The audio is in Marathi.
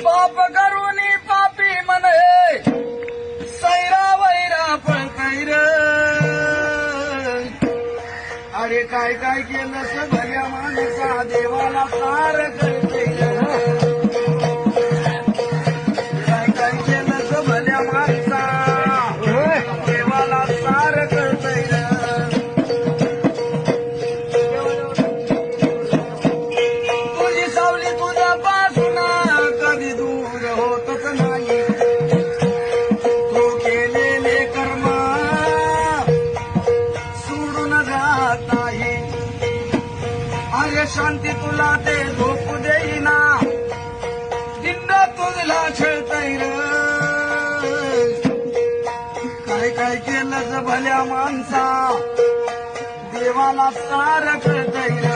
पाप करून पापी म्हणे सैरा वैरा पळतैर अरे काय काय केलं भल्या माणसा देवाला सार करतैर काय काय केलं भल्या माणसा देवाला सार करतैर तुझी सावली तुझा पासून कधी दूर होतच नाही तू केलेले कर्म सोडून जात नाही अरे शांती तुला ते झोपू देईना दिंड तुझला छळतैर काय काय केलं भल्या माणसा देवाला सार कळतैर